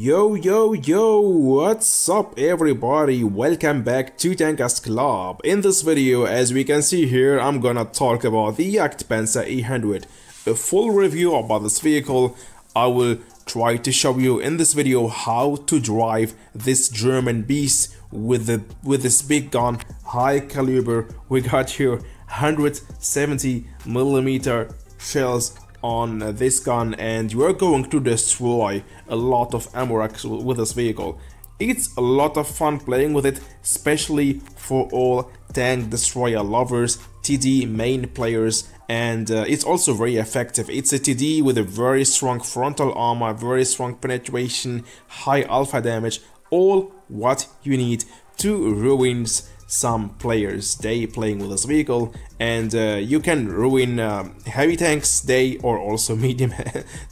Yo, what's up everybody? Welcome back to TankersClub. In this video, as we can see here, I'm gonna talk about the Jagdpanzer E100. A full review about this vehicle. I will try to show you in this video how to drive this German beast with this big gun, high caliber. We got here 170mm shells on this gun, and you are going to destroy a lot of ammo racks with this vehicle. It's a lot of fun playing with it, especially for all tank destroyer lovers, TD main players, and it's also very effective. It's a TD with a very strong frontal armor, very strong penetration, high alpha damage, all what you need to ruin some players' day playing with this vehicle. And you can ruin heavy tanks' day or also medium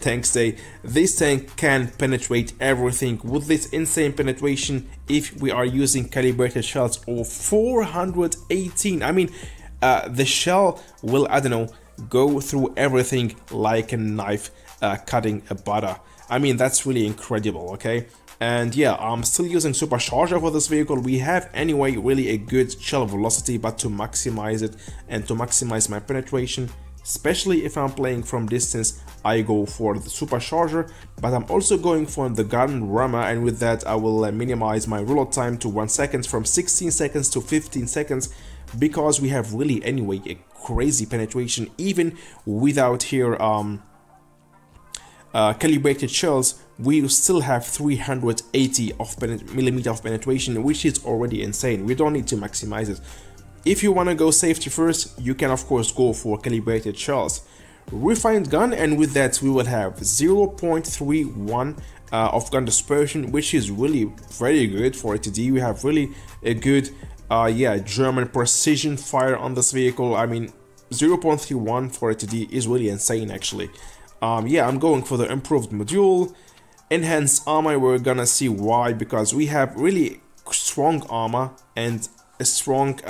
tanks' day. This tank can penetrate everything with this insane penetration if we are using calibrated shells of 418. I mean, the shell will, I don't know, go through everything like a knife cutting a butter. I mean, that's really incredible, okay? And yeah, I'm still using supercharger for this vehicle. We have anyway really a good shell velocity, but to maximize it and to maximize my penetration, especially if I'm playing from distance, I go for the supercharger, but I'm also going for the gun rammer, and with that I will minimize my reload time to 1 second, from 16 seconds to 15 seconds, because we have really anyway a crazy penetration even without here calibrated shells. We still have 380mm of penetration, which is already insane. We don't need to maximize it. If you want to go safety first, you can of course go for calibrated shells. Refined gun, and with that we will have 0.31 of gun dispersion, which is really very good for a TD. We have really a good German precision fire on this vehicle. I mean, 0.31 for a TD is really insane actually. I'm going for the improved module. Enhanced armor, we're gonna see why, because we have really strong armor and a strong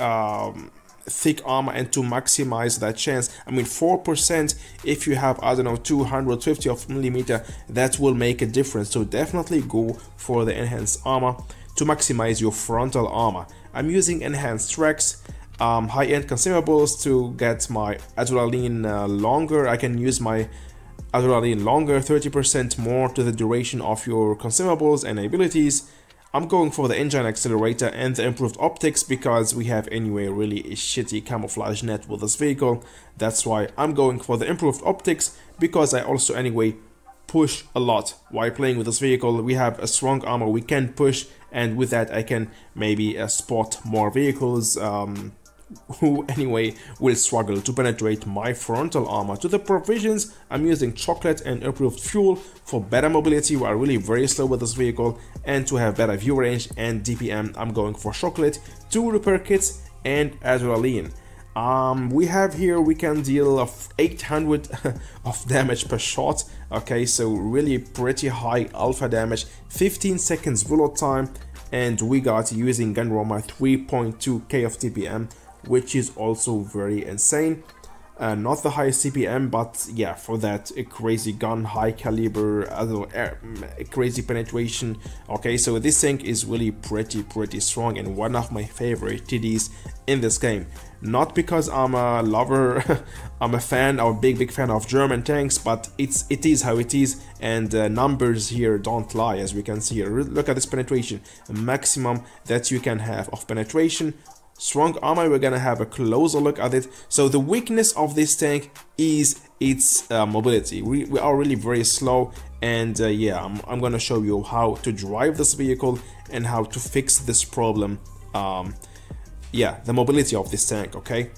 thick armor, and to maximize that chance, I mean 4%, if you have, I don't know, 250 of millimeter, that will make a difference. So definitely go for the enhanced armor to maximize your frontal armor. I'm using enhanced tracks, high-end consumables to get my adrenaline longer. I can use my adrenaline longer, 30% more to the duration of your consumables and abilities. I'm going for the engine accelerator and the improved optics, because we have anyway really a shitty camouflage net with this vehicle. That's why I'm going for the improved optics, because I also anyway push a lot while playing with this vehicle. We have a strong armor, we can push, and with that I can maybe spot more vehicles who anyway will struggle to penetrate my frontal armor. To the provisions, I'm using chocolate and improved fuel for better mobility. We are really very slow with this vehicle, and to have better view range and DPM, I'm going for chocolate, 2 repair kits and adrenaline. We have here, we can deal of 800 of damage per shot, okay, so really pretty high alpha damage, 15 seconds reload time, and we got using gun rammer 3.2k of TPM, which is also very insane. Not the highest CPM, but yeah, for that, a crazy gun, high caliber, a crazy penetration. Okay, so this thing is really pretty strong, and one of my favorite TDs in this game. Not because I'm a lover, I'm a fan, or big fan of German tanks, but it is how it is, and numbers here don't lie, as we can see here. Look at this penetration, maximum that you can have of penetration. Strong armor, we're gonna have a closer look at it. So the weakness of this tank is its mobility. We are really very slow, and I'm gonna show you how to drive this vehicle and how to fix this problem. The mobility of this tank, okay?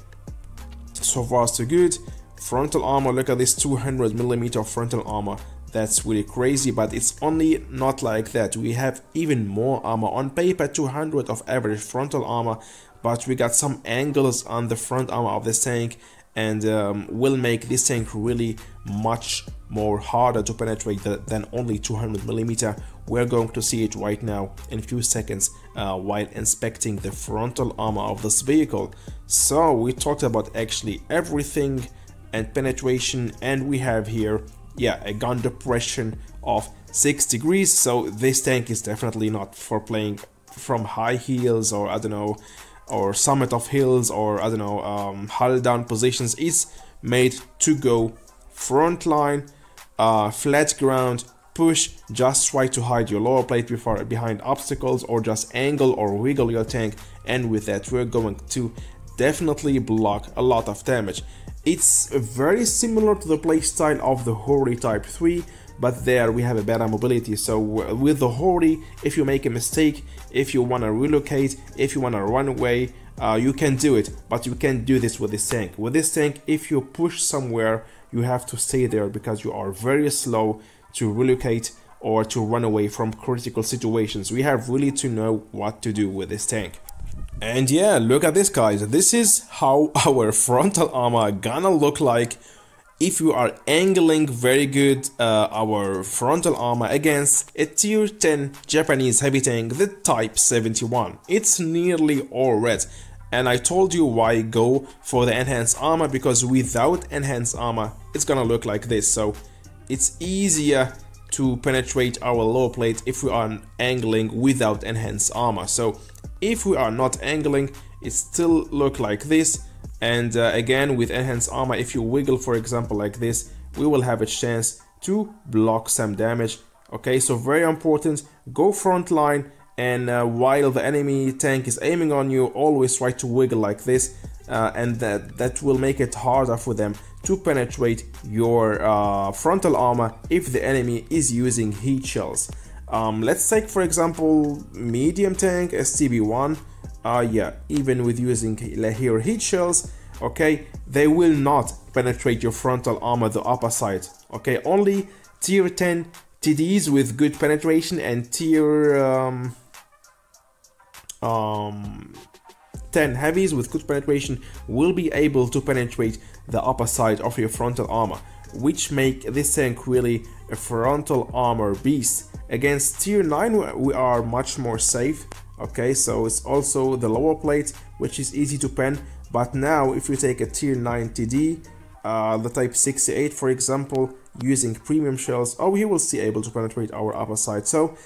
So far so good. Frontal armor, look at this 200mm frontal armor. That's really crazy, but it's only not like that. We have even more armor. On paper, 200 of average frontal armor, but we got some angles on the front armor of this tank, and will make this tank really much more harder to penetrate than only 200mm. We're going to see it right now in a few seconds while inspecting the frontal armor of this vehicle. So we talked about actually everything and penetration, and we have here a gun depression of 6 degrees, so this tank is definitely not for playing from high hills, or I don't know, or summit of hills, or I don't know, hull down positions. It's made to go front line, flat ground, push, just try to hide your lower plate behind obstacles, or just angle or wiggle your tank, and with that we're going to definitely block a lot of damage. It's very similar to the playstyle of the Hori Type 3, but there we have a better mobility. So with the Hori, if you make a mistake, if you want to relocate, if you want to run away, you can do it, but you can't do this with this tank. With this tank, if you push somewhere, you have to stay there because you are very slow to relocate or to run away from critical situations. We have really to know what to do with this tank. And yeah, look at this, guys. This is how our frontal armor gonna look like if you are angling very good our frontal armor against a tier 10 Japanese heavy tank, the Type 71. It's nearly all red. And I told you why go for the enhanced armor, because without enhanced armor it's gonna look like this. So it's easier to penetrate our lower plate if we are angling without enhanced armor. So if we are not angling, it still look like this. And again, with enhanced armor, if you wiggle for example like this, we will have a chance to block some damage. Okay, so very important, go front line, and while the enemy tank is aiming on you, always try to wiggle like this, and that will make it harder for them to penetrate your frontal armor if the enemy is using heat shells. Let's take for example medium tank STB1. Yeah, even with using here heat shells, okay, they will not penetrate your frontal armor, the upper side. Okay, only tier 10 TDs with good penetration and tier 10 heavies with good penetration will be able to penetrate the upper side of your frontal armor, which make this tank really a frontal armor beast. Against tier 9 we are much more safe. Okay, so it's also the lower plate which is easy to pen, but now if you take a tier 9 TD, the Type 68 for example, using premium shells, oh, he will still able to penetrate our upper side. So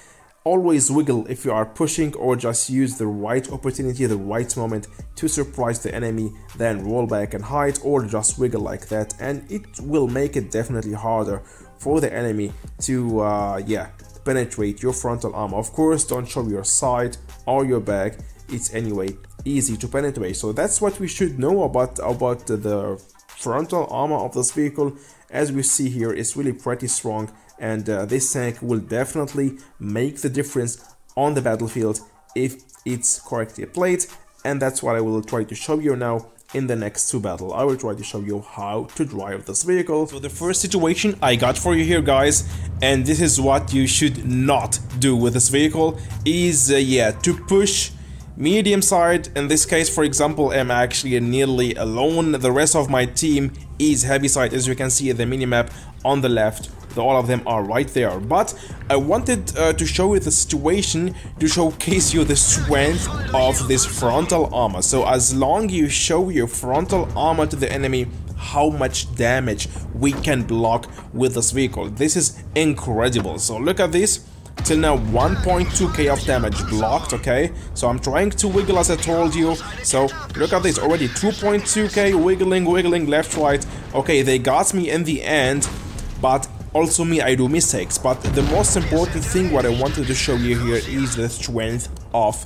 always wiggle if you are pushing, or just use the right opportunity, the right moment to surprise the enemy, then roll back and hide, or just wiggle like that, and it will make it definitely harder for the enemy to yeah, penetrate your frontal armor. Of course, don't show your side or your back, it's anyway easy to penetrate. So that's what we should know about the frontal armor of this vehicle. As we see here, it's really pretty strong, and this tank will definitely make the difference on the battlefield if it's correctly played, and that's what I will try to show you now. In the next two battles, I will try to show you how to drive this vehicle. So the first situation I got for you here, guys, and this is what you should not do with this vehicle, is yeah, to push medium side. In this case, for example, I'm actually nearly alone. The rest of my team is heavy side, as you can see at the minimap on the left. All of them are right there, but I wanted to show you the situation to showcase you the strength of this frontal armor. So as long you show your frontal armor to the enemy, how much damage we can block with this vehicle, this is incredible. So look at this, till now 1.2k of damage blocked. Okay, so I'm trying to wiggle as I told you. So look at this, already 2.2k wiggling left, right. Okay, they got me in the end, but also me, I do mistakes. But the most important thing what I wanted to show you here is the strength of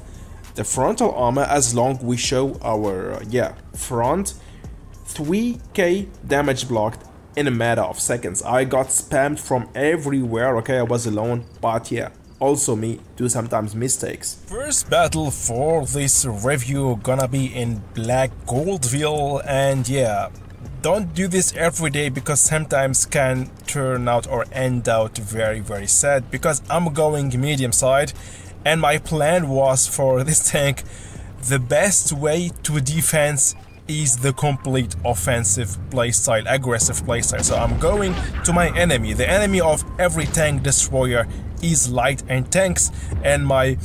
the frontal armor. As long we show our yeah, front, 3k damage blocked in a matter of seconds. I got spammed from everywhere. Okay, I was alone, but yeah, also me do sometimes mistakes. First battle for this review gonna be in Black Goldville, and yeah, don't do this every day because sometimes can turn out or end out very sad, because I'm going medium side and my plan was for this tank, the best way to defense is the complete offensive playstyle, aggressive playstyle. So I'm going to my enemy. The enemy of every tank destroyer is light and tanks, and my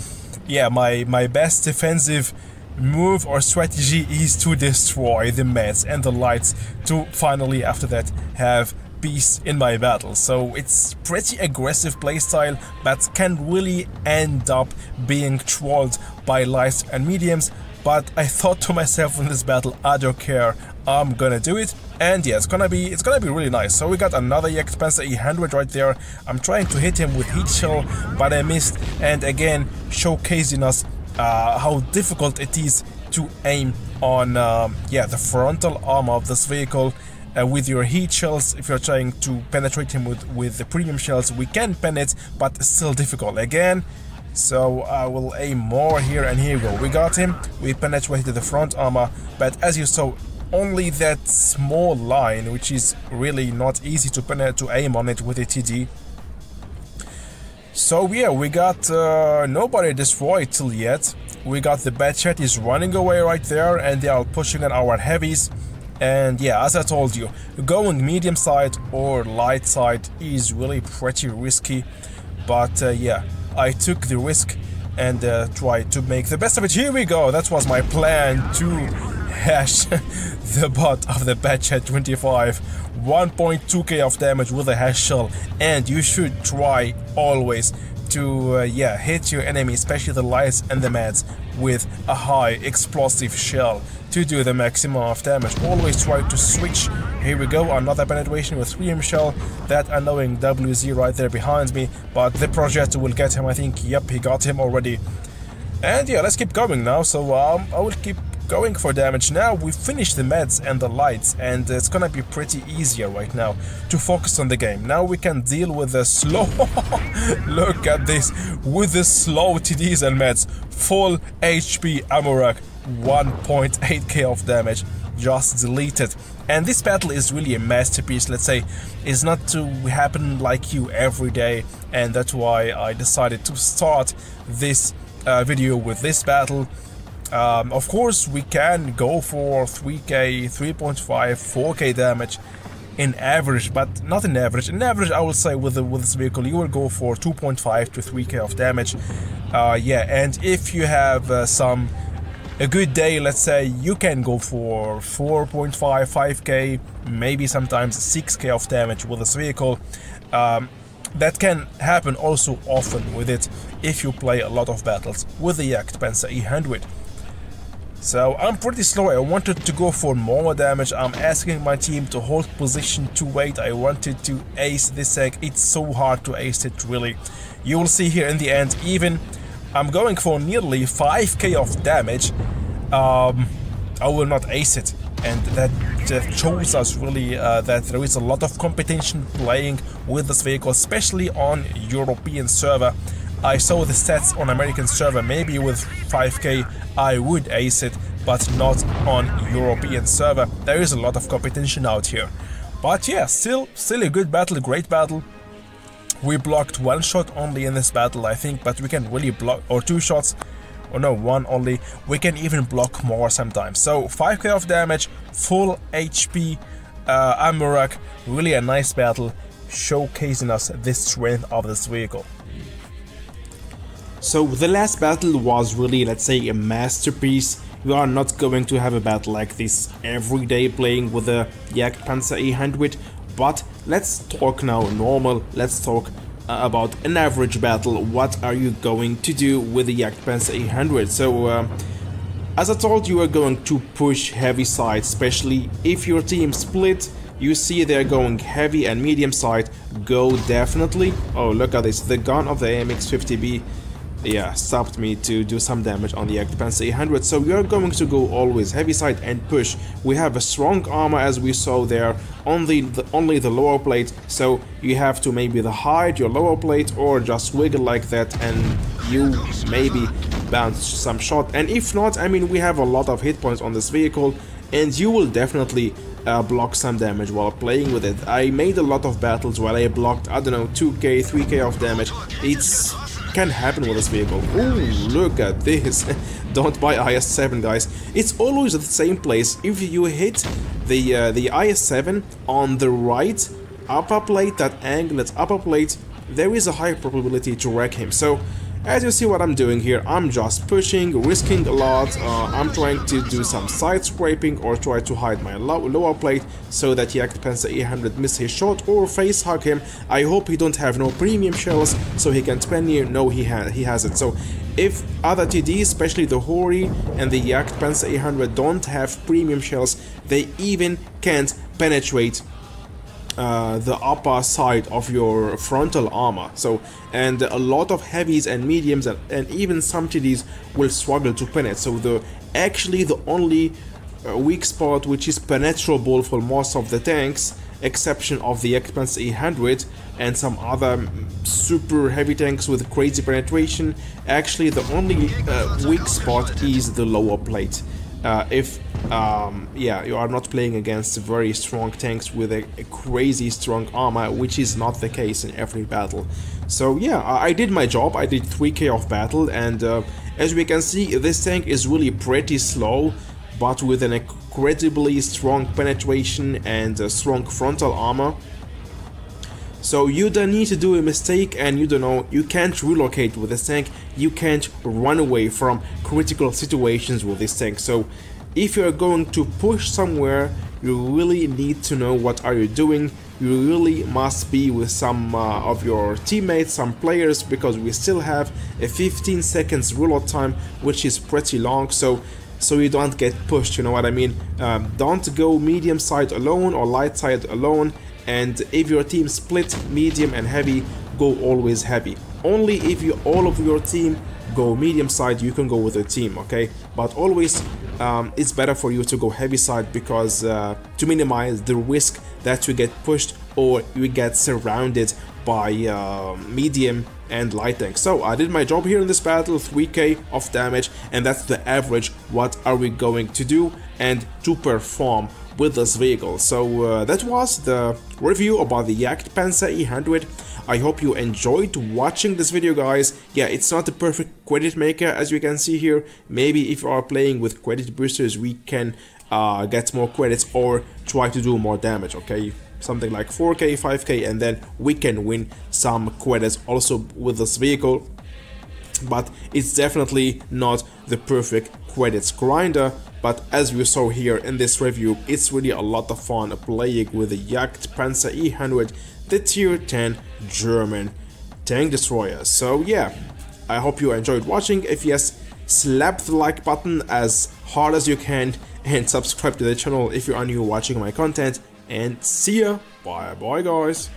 best defensive move or strategy is to destroy the meds and the lights to finally after that have beast in my battle. So it's pretty aggressive playstyle, but can really end up being trolled by lights and mediums. But I thought to myself in this battle, I don't care, I'm gonna do it. And yeah, it's gonna be really nice. So we got another Jagdpanzer E100 right there. I'm trying to hit him with heat shell, but I missed. And again, showcasing us how difficult it is to aim on the frontal armor of this vehicle with your heat shells. If you're trying to penetrate him with the premium shells, we can pen it, but it's still difficult again. So I will aim more here, and here we go. We got him. We penetrated the front armor, but as you saw, only that small line, which is really not easy to aim on it with a TD. So yeah, we got nobody destroyed till yet. We got the bad chat is running away right there, and they are pushing on our heavies. And yeah, as I told you, going medium side or light side is really pretty risky. But yeah, I took the risk and tried to make the best of it. Here we go. That was my plan to hash the butt of the bad chat 25. 1.2k of damage with a hash shell, and you should try always to hit your enemy, especially the lights and the mads, with a high explosive shell to do the maximum of damage. Always try to switch. Here we go, another penetration with 3M shell. That annoying WZ right there behind me, but the projector will get him, I think. Yep, he got him already. And yeah, let's keep going now. So I will keep going for damage. Now we finished the meds and the lights, and it's gonna be pretty easier right now to focus on the game. Now we can deal with the slow look at this, with the slow TDs and meds. Full HP ammo rack, 1.8k of damage, just deleted. And this battle is really a masterpiece. Let's say it's not to happen like you every day, and that's why I decided to start this video with this battle. Of course, we can go for 3k, 3.5, 4k damage in average, but not in average. In average, I will say with this vehicle, you will go for 2.5 to 3k of damage. Yeah, and if you have a good day, let's say, you can go for 4.5, 5k, maybe sometimes 6k of damage with this vehicle. That can happen also often with it if you play a lot of battles with the Jagdpanzer E100. So I'm pretty slow. I wanted to go for more damage. I'm asking my team to hold position to wait. I wanted to ace this egg. It's so hard to ace it, really. You will see here in the end, even I'm going for nearly 5k of damage. I will not ace it. And that shows us really that there is a lot of competition playing with this vehicle, especially on European server. I saw the stats on American server. Maybe with 5k I would ace it, but not on European server. There is a lot of competition out here. But yeah, still a good battle, a great battle. We blocked one shot only in this battle, I think, but we can really block, or two shots, or no, one only. We can even block more sometimes. So 5k of damage, full HP ammo rack, really a nice battle, showcasing us the strength of this vehicle. So the last battle was really, let's say, a masterpiece. We are not going to have a battle like this every day playing with the Jagdpanzer E100, but let's talk now normal. Let's talk about an average battle. What are you going to do with the Jagdpanzer E100? So as I told you, are going to push heavy side, especially if your team split. You see they're going heavy and medium side. Go definitely. Oh, look at this, the gun of the AMX-50B, yeah, stopped me to do some damage on the Jagdpanzer E100. So we are going to go always heavy side and push. We have a strong armor, as we saw there, only the lower plate, so you have to maybe hide your lower plate or just wiggle like that, and you maybe bounce some shot. And if not, I mean, we have a lot of hit points on this vehicle, and you will definitely block some damage while playing with it. I made a lot of battles where I blocked, I don't know, 2k, 3k of damage. It's can happen with this vehicle. Ooh, look at this. Don't buy IS-7, guys. It's always at the same place. If you hit the IS-7 on the right upper plate, that angle, that's upper plate, there is a high probability to wreck him. So as you see what I'm doing here, I'm just pushing, risking a lot. I'm trying to do some side scraping or try to hide my lower plate so that Jagdpanzer E100 miss his shot or face hug him. I hope he don't have no premium shells so he can penny. No, he has it. So if other TDs, especially the Hori and the Jagdpanzer E100, don't have premium shells, they even can't penetrate the upper side of your frontal armor. So, and a lot of heavies and mediums and even some TDs will struggle to penetrate. So actually the only weak spot which is penetrable for most of the tanks, exception of the Jagdpanzer E100 and some other super heavy tanks with crazy penetration, actually the only weak spot is the lower plate. If you are not playing against very strong tanks with a crazy strong armor, which is not the case in every battle. So yeah, I did my job. I did 3k of battle, and as we can see, this tank is really pretty slow, but with an incredibly strong penetration and a strong frontal armor. So you don't need to do a mistake, and you can't relocate with this tank, you can't run away from critical situations with this tank. So if you're going to push somewhere, you really need to know what are you doing. You really must be with some of your teammates, some players, because we still have a 15 seconds reload time, which is pretty long, so you don't get pushed, you know what I mean? Don't go medium side alone or light side alone. And if your team split medium and heavy, go always heavy. Only if all of your team go medium side, you can go with a team, okay? But always it's better for you to go heavy side, because to minimize the risk that you get pushed or you get surrounded by medium and light tanks. So I did my job here in this battle, 3k of damage, and that's the average what are we going to do and to perform with this vehicle. So that was the review about the Jagdpanzer E100. I hope you enjoyed watching this video, guys. Yeah, it's not the perfect credit maker, as you can see here. Maybe if you are playing with credit boosters, we can get more credits or try to do more damage, okay? Something like 4k, 5k, and then we can win some credits also with this vehicle. But it's definitely not the perfect credits grinder. But as we saw here in this review, it's really a lot of fun playing with the Jagdpanzer E100, the tier 10 German tank destroyer. So yeah, I hope you enjoyed watching. If yes, slap the like button as hard as you can and subscribe to the channel if you are new watching my content. And see ya. Bye bye, guys.